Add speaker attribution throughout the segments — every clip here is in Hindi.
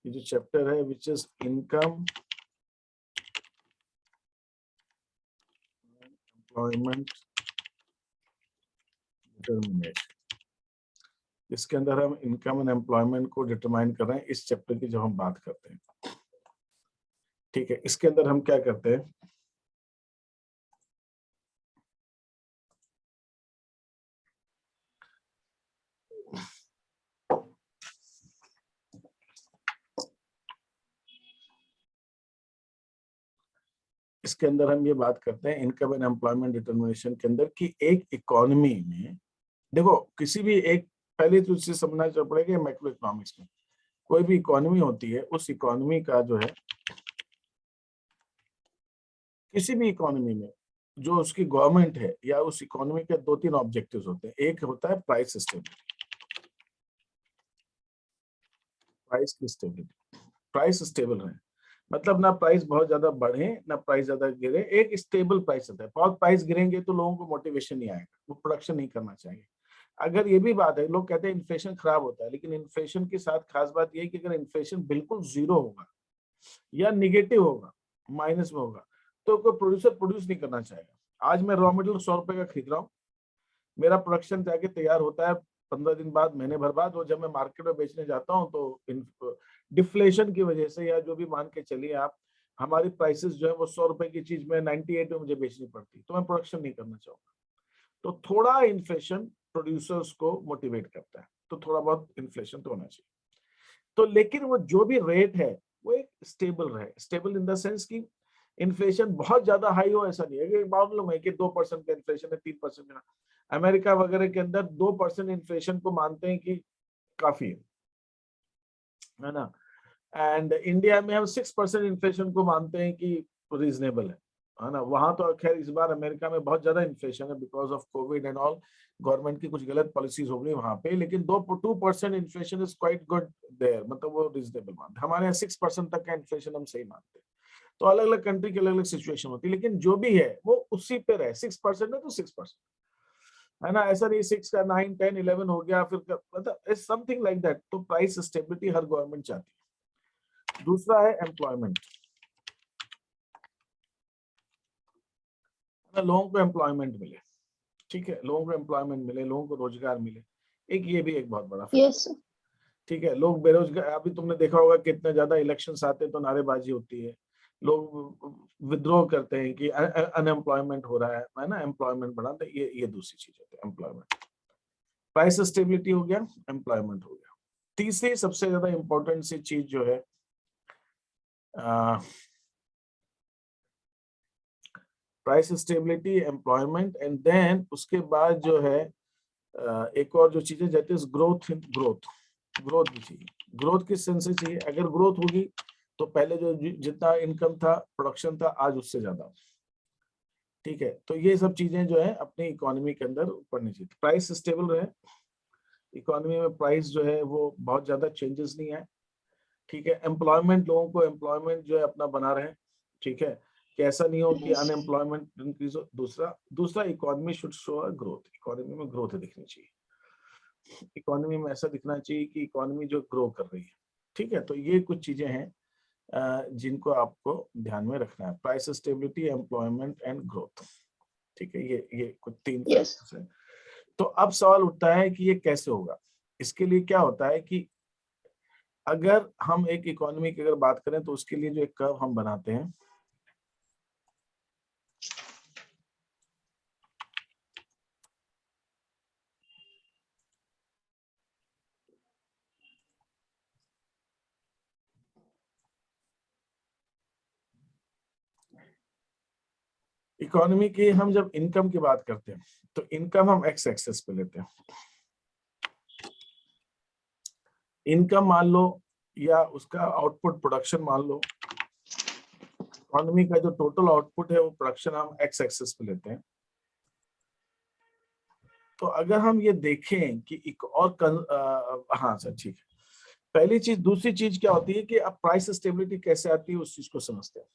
Speaker 1: ये जो चैप्टर है which is income employment determination, इसके अंदर हम इनकम एंड एम्प्लॉयमेंट को डिटरमाइन कर रहे हैं इस चैप्टर की जब हम बात करते हैं। ठीक है, इसके अंदर हम क्या करते हैं, इसके अंदर हम ये बात करते हैं इनकम एंड एम्प्लॉयमेंट डिटरमिनेशन के अंदर कि एक इकोनॉमी में, देखो किसी भी एक, पहले तो इससे समझना पड़ेगा मैक्रो इकोनॉमिक्स में कोई भी इकोनॉमी होती है, उस इकोनॉमी का जो है, किसी भी इकोनॉमी में जो उसकी गवर्नमेंट है या उस इकोनॉमी के 2-3 ऑब्जेक्टिव्स होते हैं। एक होता है प्राइस स्टेबिलिटी, प्राइस की स्टेबिलिटी, प्राइस स्टेबल रहे, मतलब ना प्राइस बहुत ज्यादा बढ़े ना प्राइस ज्यादा गिरे, एक स्टेबल प्राइस होता है। बहुत प्राइस गिरेंगे तो लोगों को मोटिवेशन नहीं आएगा, वो प्रोडक्शन नहीं करना चाहिए। अगर ये भी बात है, लोग कहते हैं इन्फ्लेशन खराब होता है, लेकिन इन्फ्लेशन के साथ खास बात ये है कि अगर इन्फ्लेशन बिल्कुल जीरो होगा या निगेटिव होगा, माइनस में होगा, तो कोई प्रोड्यूसर प्रोड्यूस नहीं करना चाहेगा। आज मैं रॉ मटेरियल 100 रुपए का खरीद रहा हूँ, मेरा प्रोडक्शन जाके तैयार होता है 15 दिन बाद, महीने भर बाद, और जब मैं मार्केट में बेचने जाता हूँ तो डिफ्लेशन की वजह से या जो भी मान के चलिए आप, हमारी प्राइसेस जो है वो 100 रुपए की चीज में 98 में मुझे बेचनी पड़ती, तो मैं प्रोडक्शन नहीं करना चाहूंगा। तो थोड़ा इन्फ्लेशन प्रोड्यूसर्स को मोटिवेट करता है, तो थोड़ा बहुत इन्फ्लेशन तो होना चाहिए। तो लेकिन वो जो भी रेट है वो एक स्टेबल रहे, स्टेबल इन द सेंस की इन्फ्लेशन बहुत ज्यादा हाई हो ऐसा नहीं है कि मालूम है कि 2% का इन्फ्लेशन है, 3% का। अमेरिका वगैरह के अंदर 2% इन्फ्लेशन को मानते हैं कि काफी है ना, एंड इंडिया में हम 6% इन्फ्लेशन को मानते हैं कि रीजनेबल है ना। वहां तो खैर इस बार अमेरिका में बहुत ज्यादा इन्फ्लेशन है because of Covid and all, government की कुछ गलत पॉलिसीज हो गई वहां पे, लेकिन 2% inflation is quite good there, मतलब वो रीजनेबल मानते हैं। हमारे यहाँ 6% तक का इन्फ्लेशन हम सही मानते हैं। तो अलग अलग कंट्री की अलग अलग सिचुएशन होती है, लेकिन जो भी है वो उसी पे रहे, 6% है तो 6%, है ना। ऐसा नहीं 6 का 9, 10, 11 हो गया फिर, मतलब समथिंग लाइक दैट। तो प्राइस स्टेबिलिटी हर गवर्नमेंट चाहती है। दूसरा है एम्प्लॉयमेंट, लोगों को एम्प्लॉयमेंट मिले, ठीक है, लोगों को एम्प्लॉयमेंट मिले, लोगों को रोजगार मिले, एक ये भी एक बहुत बड़ा
Speaker 2: यस
Speaker 1: फैक्टर। ठीक है, लोग बेरोजगार, अभी तुमने देखा होगा कितने ज्यादा इलेक्शंस आते हैं तो नारेबाजी होती है, लोग विद्रोह करते हैं कि अनएम्प्लॉयमेंट हो रहा है ना, एम्प्लॉयमेंट बढ़ा, तो ये दूसरी चीज होती है एम्प्लॉयमेंट। प्राइस स्टेबिलिटी हो गया, एम्प्लॉयमेंट हो गया। तीसरी सबसे ज्यादा इंपॉर्टेंट सी चीज जो है price stability, employment, and then उसके बाद जो है एक और जो चीजें जाती है ग्रोथ। ग्रोथ भी चाहिए। ग्रोथ किस सेंस से चाहिए, अगर ग्रोथ होगी तो पहले जो जितना इनकम था, प्रोडक्शन था, आज उससे ज्यादा, ठीक है। तो ये सब चीजें जो है अपनी इकोनॉमी के अंदर पढ़नी चाहिए। प्राइस स्टेबल रहे, इकोनॉमी में प्राइस जो है वो बहुत ज्यादा चेंजेस नहीं आए, ठीक है। एम्प्लॉयमेंट, लोगों को एम्प्लॉयमेंट जो है अपना बना रहे, ठीक है, कि ऐसा नहीं हो कि अनएम्प्लॉयमेंट इंक्रीज हो। दूसरा economy should show a growth, economy में ग्रोथ दिखनी चाहिए, इकोनॉमी में ऐसा दिखना चाहिए कि इकोनॉमी जो ग्रो कर रही है, ठीक है। तो ये कुछ चीजें हैं जिनको आपको ध्यान में रखना है, price stability, employment and growth, ठीक है। ये कुछ 3 फैक्टर्स हैं। तो अब सवाल उठता है कि ये कैसे होगा। इसके लिए क्या होता है कि अगर हम एक इकोनॉमी की अगर बात करें तो उसके लिए जो एक कर्व हम बनाते हैं, इकोनॉमी की हम जब इनकम की बात करते हैं तो इनकम हम एक्स एक्सेस पे लेते हैं। इनकम मान लो या उसका आउटपुट प्रोडक्शन मान लो, इकोनॉमी का जो टोटल आउटपुट है वो प्रोडक्शन हम एक्स एक्सेस पे लेते हैं। तो अगर हम ये देखें कि एक और हाँ सर ठीक है, पहली चीज। दूसरी चीज क्या होती है कि अब प्राइस स्टेबिलिटी कैसे आती है उस चीज को समझते हैं।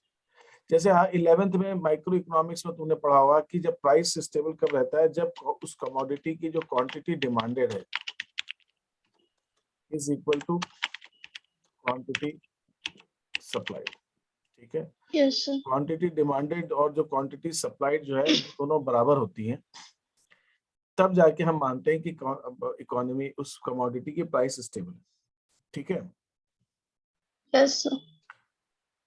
Speaker 1: जैसे 11th में माइक्रो इकोनॉमिक्स में तुमने पढ़ा होगा कि जब प्राइस स्टेबल कब रहता है, जब उस कमोडिटी की जो क्वांटिटी डिमांडेड है is equal to quantity supplied, ठीक है।
Speaker 2: Yes sir.
Speaker 1: क्वांटिटी डिमांडेड और जो क्वांटिटी सप्लाइड जो है दोनों बराबर होती हैं, तब जाके हम मानते हैं कि इकोनॉमी उस कमोडिटी की प्राइस स्टेबल है, ठीक है।
Speaker 2: Yes sir.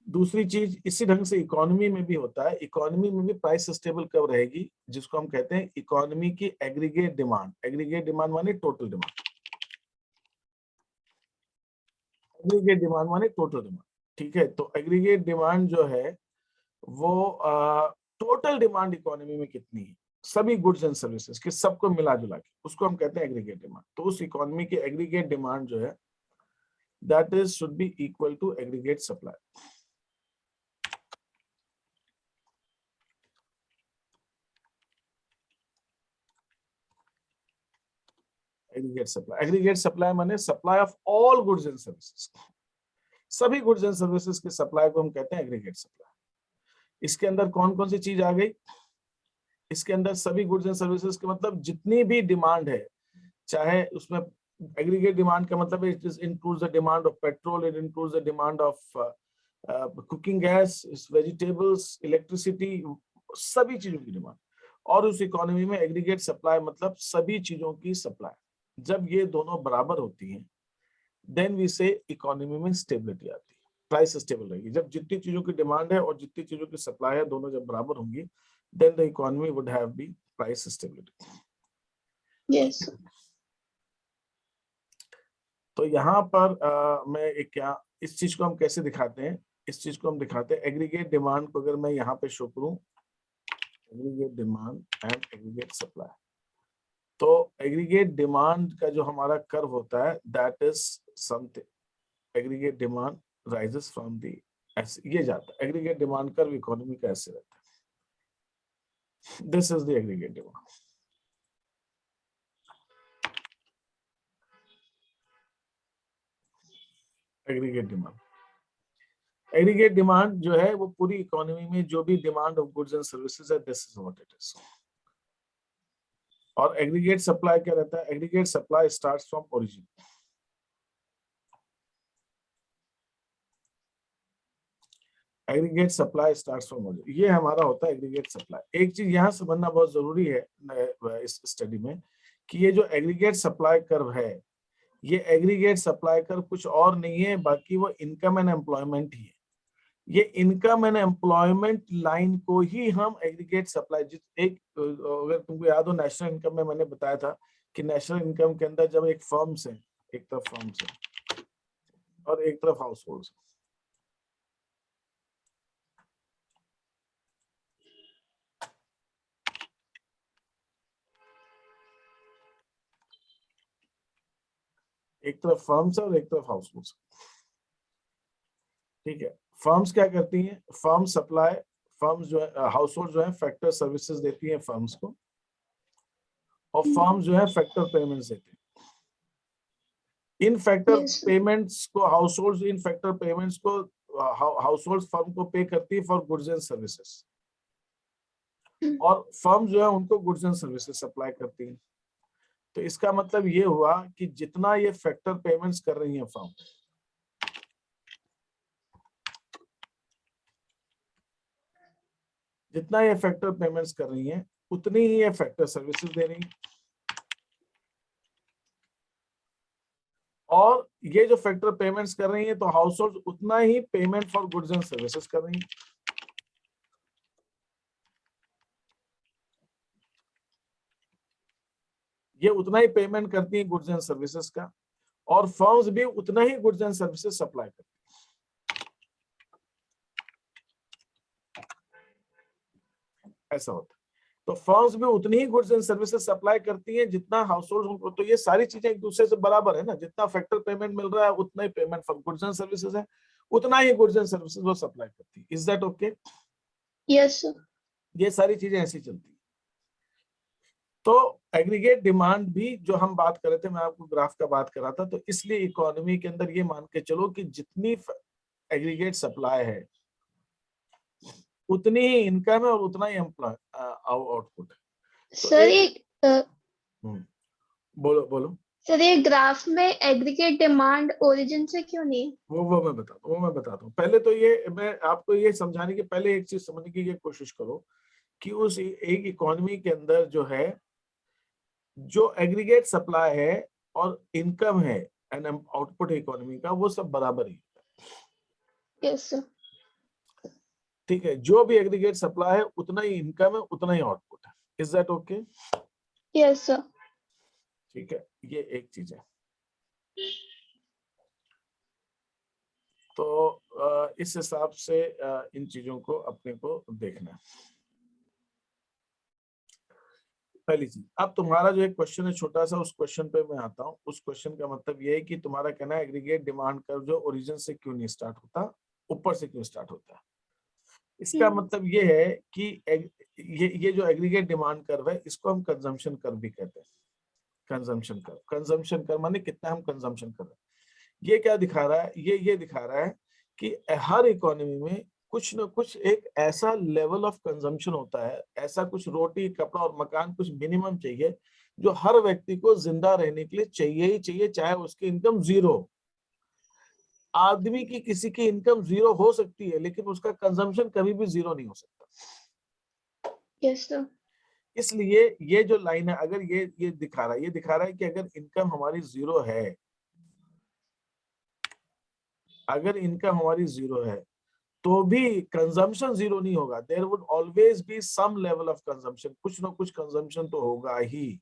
Speaker 1: दूसरी चीज इसी ढंग से इकोनॉमी में भी होता है। इकोनॉमी में भी प्राइस स्टेबल कब रहेगी, जिसको हम कहते हैं इकोनॉमी की एग्रीगेट डिमांड। एग्रीगेट डिमांड माने टोटल डिमांड, एग्रीगेट डिमांड माने टोटल डिमांड, ठीक है। तो एग्रीगेट डिमांड जो है वो टोटल डिमांड इकोनॉमी में कितनी है, सभी गुड्स एंड सर्विसेज के सबको मिला जुला के, उसको हम कहते हैं एग्रीगेट डिमांड। तो उस इकोनॉमी की एग्रीगेट डिमांड जो है that is should be equal to aggregate supply. Aggregate supply माने supply of all goods and services, सभी गुड्स एंड सर्विसेज के सप्लाई को हम कहते हैं एग्रीगेट सप्लाई। इसके अंदर कौन कौन सी चीज आ गई, इसके अंदर सभी गुड्स एंड सर्विसेज के मतलब जितनी भी डिमांड है, चाहे उसमें एग्रीगेट डिमांड का मतलब it includes the demand of petrol, it includes the demand of cooking gas, vegetables, electricity, सभी चीजों की डिमांड। और उस इकोनॉमी में एग्रीगेट सप्लाई मतलब सभी चीजों की सप्लाई। जब ये दोनों बराबर होती हैं देन वी से इकोनॉमी में स्टेबिलिटी आती है, प्राइस स्टेबल रहेगी। जब जितनी चीजों की डिमांड है और जितनी चीजों की सप्लाई है दोनों जब बराबर होंगी then the economy would have be price stability.
Speaker 2: Yes.
Speaker 1: तो यहाँ पर मैं एक क्या इस चीज को हम कैसे दिखाते हैं, इस चीज को हम दिखाते हैं एग्रीगेट डिमांड को अगर मैं यहाँ पे शो करूं, aggregate demand and aggregate supply, तो एग्रीगेट डिमांड का जो हमारा कर्व होता है that is something, aggregate demand rises from the, ऐसे ये जाता है एग्रीगेट डिमांड कर्व इकोनॉमी का ऐसे रहता है। This is the aggregate demand. Aggregate demand, aggregate demand जो है वो पूरी इकोनॉमी में जो भी demand of goods and services है this is what it is. और एग्रीगेट सप्लाई क्या रहता है, aggregate supply starts from origin. Aggregate supply starts from origin, ये हमारा होता है एग्रीगेट सप्लाई। एक चीज यहाँ समझना बहुत जरूरी है इस स्टडी में कि ये जो एग्रीगेट सप्लाई कर्व है, ये एग्रीगेट सप्लाई कर्व कुछ और नहीं है बाकी वो इनकम एंड एम्प्लॉयमेंट ही है। ये इनकम एंड एम्प्लॉयमेंट लाइन को ही हम एग्रीगेट सप्लाई, एक अगर तुमको याद हो नेशनल इनकम में मैंने बताया था कि नेशनल इनकम के अंदर जब एक फर्म्स है, एक तरफ फर्म्स है और एक तरफ हाउस होल्ड, एक तरफ फर्म्स है और एक तरफ हाउस होल्ड, ठीक है। फर्म्स क्या करती हैं, फर्म सप्लाई, फर्म्स जो है हाउस होल्ड जो है फैक्टर सर्विसेज देती है फर्म्स को, और फर्म्स जो है फैक्टर पेमेंट्स देते हैं। इन फैक्टर पेमेंट्स को हाउस होल्ड, इन फैक्टर पेमेंट्स को हाउस होल्ड फर्म को पे करती है फॉर गुड्स एंड सर्विसेज, और फर्म जो है उनको गुड्स एंड सर्विसेज सप्लाई करती है। तो इसका मतलब ये हुआ कि जितना ये फैक्टर पेमेंट्स कर रही है फर्म, जितना ये फैक्टर पेमेंट्स कर रही है उतनी ही ये फैक्टर सर्विसेज दे रही है, और ये जो फैक्टर पेमेंट्स कर रही है तो हाउस होल्ड उतना ही payment for goods and services कर रही है। ये उतना ही पेमेंट करती है गुड्स एंड सर्विसेज का, और फर्म्स भी उतना ही गुड्स एंड सर्विसेज सप्लाई करती है। ऐसा होता है। तो फर्म्स भी उतनी ही गुड्स एंड सर्विसेज सप्लाई करती हैं जितना हाउस होल्ड। तो ये सारी चीजें एक दूसरे से बराबर है ना, जितना फैक्टर पेमेंट मिल रहा है उतना ही payment for goods and services है, उतना ही गुड्स एंड सर्विसेज वो सप्लाई करती है। Is that okay?
Speaker 2: यस।
Speaker 1: ये सारी चीजें ऐसी चलती है। तो एग्रीगेट डिमांड भी जो हम बात कर रहे थे, मैं आपको ग्राफ का बात कर रहा था, तो इसलिए इकोनॉमी के अंदर ये मान के चलो कि जितनी एग्रीगेट सप्लाई है उतनी ही इनकम है और उतना ही आउटपुट है।
Speaker 2: सर एक
Speaker 1: बोलो बोलो।
Speaker 2: सर ये ग्राफ में एग्रीगेट डिमांड ओरिजिन से क्यों नहीं?
Speaker 1: वो मैं बताता हूँ। पहले तो ये मैं आपको ये समझाने की पहले एक चीज समझने की ये कोशिश करो कि उस एक इकोनॉमी के अंदर जो है, जो एग्रीगेट सप्लाई है और इनकम है एंड आउटपुट इकोनॉमी का, वो सब बराबर ही।
Speaker 2: Yes sir.
Speaker 1: ठीक है, जो भी एग्रीगेट सप्लाई है उतना ही इनकम है, उतना ही आउटपुट है। Is that okay?
Speaker 2: Yes sir.
Speaker 1: ठीक है, ये एक चीज है। तो इस हिसाब से इन चीजों को अपने को देखना है। पहली चीज। अब तुम्हारा जो एक क्वेश्चन है छोटा सा, उस क्वेश्चन पे मैं आता हूँ। उस क्वेश्चन का मतलब ये है कि तुम्हारा कहना है एग्रीगेट डिमांड कर्व जो ओरिजिन से क्यों नहीं स्टार्ट होता, ऊपर से क्यों स्टार्ट होता है। इसका मतलब ये है कि ये जो एग्रीगेट डिमांड कर्व है, इसको हम कंजम्पशन कर्व भी कहते हैं। कंजम्पशन कर्व माने कितना हम कंजम्पशन कर रहे हैं। ये क्या दिखा रहा है? ये दिखा रहा है कि हर इकोनॉमी में कुछ ना कुछ एक ऐसा लेवल ऑफ कंजम्पशन होता है, ऐसा कुछ रोटी कपड़ा और मकान कुछ मिनिमम चाहिए जो हर व्यक्ति को जिंदा रहने के लिए चाहिए ही चाहिए, चाहे उसकी इनकम जीरो। आदमी की किसी की इनकम जीरो हो सकती है, लेकिन उसका कंजम्पशन कभी भी जीरो नहीं हो सकता।
Speaker 2: Yes sir.
Speaker 1: इसलिए ये जो लाइन है, अगर ये दिखा रहा है, ये दिखा रहा है कि अगर इनकम हमारी जीरो है, अगर इनकम हमारी जीरो है तो भी कंजम्पशन जीरो नहीं होगा। There would always be some level of consumption, कुछ ना कुछ कंजम्पशन तो होगा ही।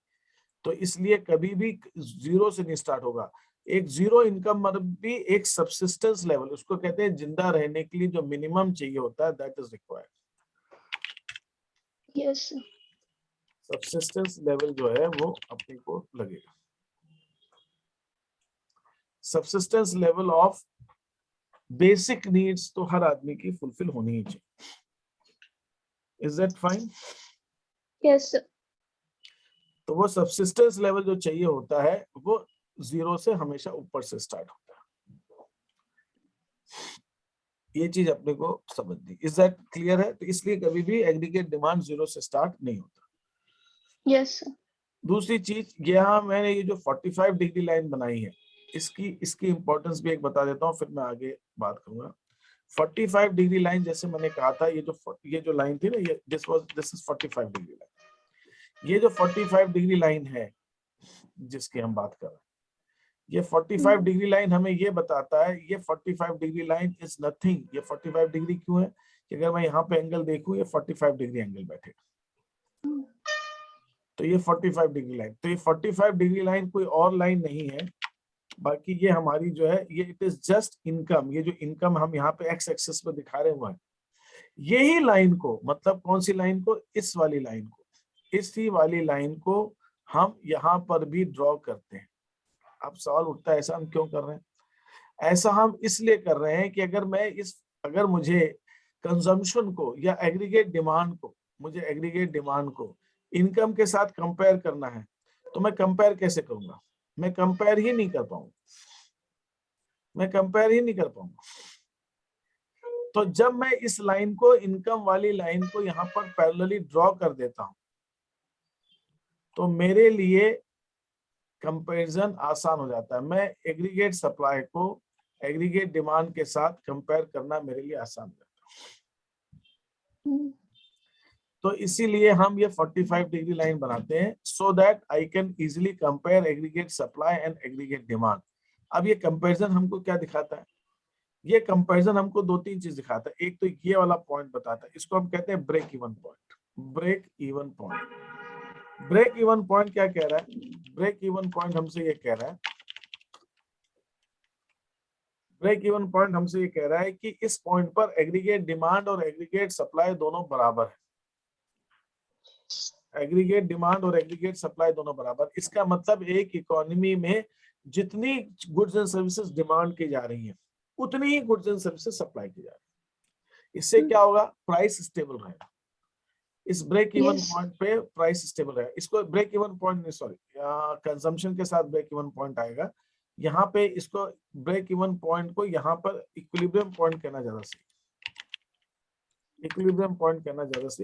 Speaker 1: तो इसलिए कभी भी जीरो से नहीं स्टार्ट होगा। एक जीरो इनकम मतलब भी एक सबसिस्टेंस लेवल, उसको कहते हैं जिंदा रहने के लिए जो मिनिमम चाहिए होता है, that is required.
Speaker 2: Yes sir.
Speaker 1: Subsistence level जो है वो अपने को लगेगा। Subsistence level of basic needs तो हर आदमी की फुलफिल होनी ही चाहिए। Is that fine?
Speaker 2: Yes sir.
Speaker 1: तो वो सबसिस्टेंस लेवल जो चाहिए होता है वो जीरो से हमेशा ऊपर से स्टार्ट होता है। ये चीज अपने को समझनी। इज दैट क्लियर है? तो इसलिए कभी भी एग्रीगेट डिमांड जीरो से स्टार्ट नहीं होता।
Speaker 2: Yes sir.
Speaker 1: दूसरी चीज, यहाँ मैंने ये जो 45 डिग्री लाइन बनाई है, इसकी इंपॉर्टेंस भी एक बता देता हूँ, फिर मैं आगे बात करूंगा। 45 डिग्री लाइन, जैसे मैंने कहा था, ये जो लाइन थी ना, ये दिस इज 45 डिग्री लाइन। ये जो 45 डिग्री लाइन है जिसकी हम बात कर रहे हैं, ये 45 डिग्री लाइन हमें ये बताता है, ये 45 डिग्री लाइन इज नथिंग। ये 45 डिग्री क्यों है कि अगर मैं यहाँ पे एंगल देखूं, ये 45 डिग्री एंगल बैठेगा। तो ये 45 डिग्री लाइन, तो ये 45 डिग्री लाइन कोई और लाइन नहीं है, बाकी ये हमारी जो है, ये इट इज जस्ट इनकम। ये जो इनकम हम यहाँ पे एक्स एक्सिस पे दिखा रहे हुए हैं, यही लाइन को, मतलब कौन सी लाइन को? इस वाली लाइन को, इसी वाली लाइन को हम यहाँ पर भी ड्रॉ करते हैं। अब सवाल उठता है, ऐसा हम क्यों कर रहे हैं? ऐसा हम इसलिए कर रहे हैं कि अगर मुझे कंजम्पशन को या एग्रीगेट डिमांड को इनकम के साथ कंपेयर करना है, तो मैं कंपेयर कैसे करूंगा? मैं कंपेयर ही नहीं कर पाऊंगा। तो जब मैं इस लाइन को, इनकम वाली लाइन को यहाँ पर पैरेलली ड्रॉ कर देता हूं, तो मेरे लिए कंपैरिजन आसान हो जाता है। मैं एग्रीगेट सप्लाई को एग्रीगेट डिमांड के साथ कंपेयर करना मेरे लिए आसान है। तो इसीलिए हम ये 45 डिग्री लाइन बनाते हैं, so that I can easily compare aggregate supply and aggregate demand. अब ये कंपैरिजन हमको क्या दिखाता है? ये कंपैरिजन हमको दो तीन चीज दिखाता है। एक तो ये वाला पॉइंट बताता है, इसको हम कहते हैं break even point. Break even point क्या कह रहा है? ब्रेक इवन पॉइंट हमसे ये कह रहा है कि इस पॉइंट पर एग्रीगेट डिमांड और एग्रीगेट सप्लाई दोनों बराबर है। एग्रीगेट डिमांड और एग्रीगेट सप्लाई दोनों बराबर। इसका मतलब एक इकोनॉमी में जितनी गुड्स एंड सर्विसेज डिमांड की जा रही है, उतनी ही गुड्स एंड सर्विसेज सप्लाई की जा रही है। इससे क्या होगा? प्राइस स्टेबल रहेगा। इस ब्रेक इवन पॉइंट पे प्राइस स्टेबल रहेगा। इसको ब्रेक इवन पॉइंट नहीं, सॉरी, कंजम्पशन के साथ ब्रेक इवन पॉइंट आएगा। यहाँ पे इसको ब्रेक इवन पॉइंट को यहाँ पर इक्विलिब्रियम पॉइंट कहना ज्यादा सही।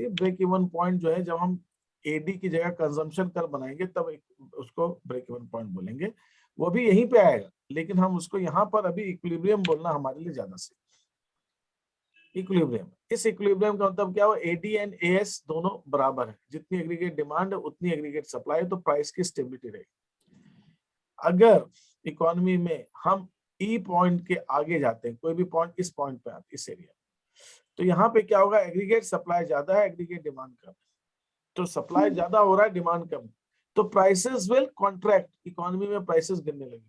Speaker 1: ब्रेक इवन पॉइंट जो है, जब हम एडी की जगह कंजम्पशन कर बनाएंगे तब उसको ब्रेक इवन पॉइंट बोलेंगे, वो भी यहीं पे आएगा, लेकिन हम उसको यहाँ पर अभी इक्विलिब्रियम बोलना हमारे लिए ज्यादा सही। इक्विलिब्रियम, इस इक्विलिब्रियम का मतलब क्या हो, एडी एंड एएस दोनों बराबर है, जितनी एग्रीगेट डिमांड है उतनी एग्रीगेट सप्लाई, तो प्राइस की स्टेबिलिटी रहेगी। अगर इकोनॉमी में हम ई पॉइंट के आगे जाते हैं, कोई भी पॉइंट इस पॉइंट पे आते इस एरिया, तो यहाँ पे क्या होगा, एग्रीगेट सप्लाई ज्यादा है, एग्रीगेट डिमांड कम है, तो सप्लाई ज्यादा हो रहा है, डिमांड कम है, तो प्राइसेस विल कॉन्ट्रैक्ट, इकोनॉमी में प्राइसेस गिरने लगे,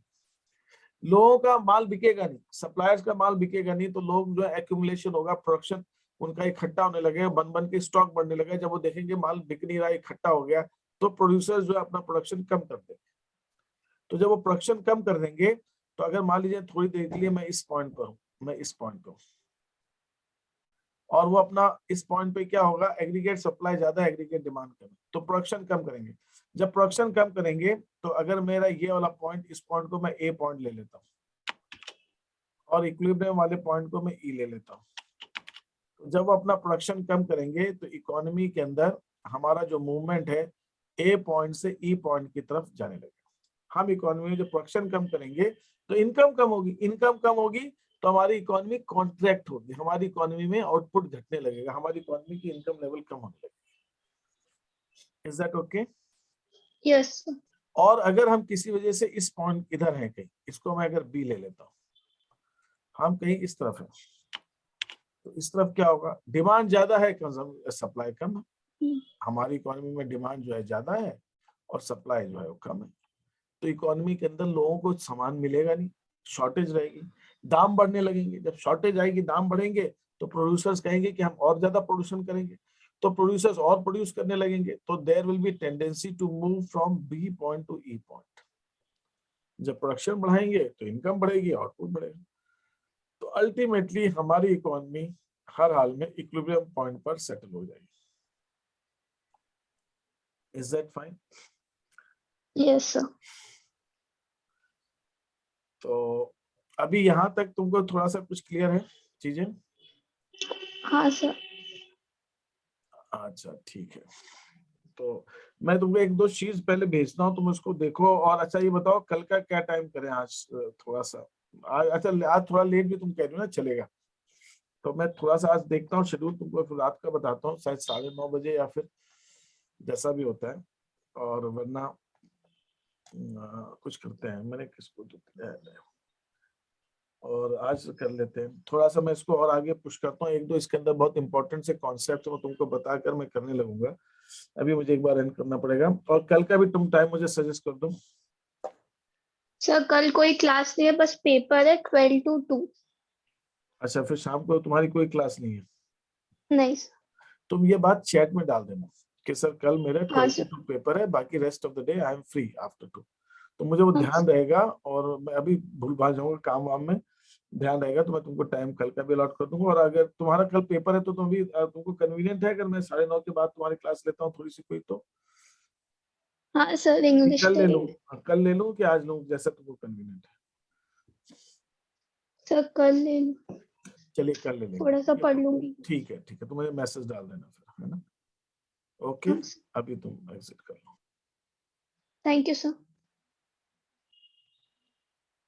Speaker 1: लोगों का माल बिकेगा नहीं, सप्लायर्स का माल बिकेगा नहीं, तो लोग जो है एक्यूमुलेशन होगा, प्रोडक्शन उनका इकट्ठा होने लगेगा, बन बन के स्टॉक बढ़ने लगेगा, जब वो देखेंगे माल बिक नहीं रहा, इकट्ठा हो गया, तो प्रोड्यूसर्स जो है अपना प्रोडक्शन कम कर देंगे। तो जब वो प्रोडक्शन कम कर देंगे, तो अगर मान लीजिए थोड़ी देर के लिए मैं इस पॉइंट पर हूँ, मैं इस पॉइंट पर हूँ, और वो अपना इस पॉइंट पे क्या होगा, एग्रीगेट सप्लाई ज्यादा है, एग्रीगेट डिमांड कम, तो प्रोडक्शन कम करेंगे। जब प्रोडक्शन कम करेंगे, तो अगर मेरा ये वाला पॉइंट, इस पॉइंट को मैं ए पॉइंट ले लेता हूँ, और इक्विलिब्रियम वाले पॉइंट को मैं ई ले लेता हूँ, तो जब अपना प्रोडक्शन कम करेंगे, तो इकोनॉमी के अंदर हमारा जो मूवमेंट है ए पॉइंट से ई पॉइंट की तरफ जाने लगेगा। हम इकोनॉमी में जो प्रोडक्शन कम करेंगे, तो इनकम कम होगी, इनकम कम होगी तो हमारी इकोनॉमी कॉन्ट्रैक्ट होगी, हमारी इकोनॉमी में आउटपुट घटने लगेगा, हमारी इकोनॉमी की इनकम लेवल कम होने लगेगी। Is that okay?
Speaker 2: यस।
Speaker 1: और अगर हम किसी वजह से इस पॉइंट इधर है कहीं, इसको मैं अगर बी ले लेता हूँ, हम कहीं इस तरफ है, तो इस तरफ क्या होगा, डिमांड ज्यादा है, सप्लाई कम है, हमारी इकोनॉमी में डिमांड जो है ज्यादा है और सप्लाई जो है वो कम है, तो इकोनॉमी के अंदर लोगों को सामान मिलेगा नहीं, शॉर्टेज रहेगी, दाम बढ़ने लगेंगे, जब शॉर्टेज आएगी, दाम बढ़ेंगे, तो प्रोड्यूसर्स कहेंगे कि हम और ज्यादा प्रोड्यूशन करेंगे, तो प्रोड्यूसर्स और प्रोड्यूस करने लगेंगे, तो there will be tendency to move from B point to E point. जब प्रोडक्शन बढ़ाएंगे तो इनकम बढ़ेगी, आउटपुट बढ़ेगा, तो अल्टीमेटली हमारी इकोनॉमी हर हाल में इक्विलिब्रियम पॉइंट पर सेटल हो जाएगी। Is that fine?
Speaker 2: Yes sir.
Speaker 1: तो अभी यहाँ तक तुमको थोड़ा सा कुछ क्लियर है चीजें?
Speaker 2: हाँ सर।
Speaker 1: अच्छा ठीक है, तो मैं तुमको एक दो चीज पहले भेजता हूँ, तुम उसको देखो। और अच्छा ये बताओ, कल का क्या टाइम करें आज? थोड़ा सा अच्छा आज थोड़ा लेट भी तुम कह रहे हो ना, चलेगा? तो मैं थोड़ा सा आज देखता हूँ शेड्यूल, तुमको फिर रात का बताता हूँ, शायद 9:30 बजे या फिर जैसा भी होता है, और वरना कुछ करते हैं, मैंने किसको तो और आज कर लेते हैं थोड़ा सा। मैं इसको और आगे पुश करता हूँ, एक दो इसके अंदर बहुत इंपॉर्टेंट से कॉन्सेप्ट मैं तुमको बताकर मैं करने लगूंगा। अभी मुझे एक बार रन करना पड़ेगा, और कल का भी तुम टाइम मुझे सजेस्ट कर दो।
Speaker 2: सर कल कोई क्लास नहीं है, बस पेपर है 12 to 2।
Speaker 1: अच्छा, फिर शाम को तुम्हारी कोई क्लास नहीं है?
Speaker 2: नहीं सर।
Speaker 1: तुम ये बात चैट में डाल देना कि सर कल मेरे
Speaker 2: हाँ
Speaker 1: 12
Speaker 2: सर।
Speaker 1: to 2 पेपर है, बाकी rest of the day I am free after 2, तो मुझे वो
Speaker 2: हाँ
Speaker 1: ध्यान रहेगा, और मैं अभी भूल भाल जाऊंगा काम वाम में, ध्यान रहेगा, तो मैं तुमको टाइम कल का भी अलॉट कर दूंगा। और अगर तुम्हारा कल पेपर है तो तुम भी तुमको कन्वीनियंट है अगर मैं 9:30 के बाद तुम्हारी क्लास लेता हूँ थोड़ी सी कोई, तो
Speaker 2: हाँ सर, इंग्लिश
Speaker 1: कल
Speaker 2: ले
Speaker 1: ले लूँ?
Speaker 2: लेंगे।
Speaker 1: कल ले लूँ कि आज लूँ, जैसा तुमको कन्वीनियंट है।
Speaker 2: सर कल ले लो,
Speaker 1: चलिए कल ले
Speaker 2: थोड़ा सा
Speaker 1: लेंगे।
Speaker 2: पढ़ लूंगी।
Speaker 1: ठीक है ठीक है, तो मुझे मैसेज डाल देना फिर, है ना? ओके,
Speaker 2: हाँ सर।
Speaker 1: अभी तुम एग्जिट कर लो।
Speaker 2: Thank you sir.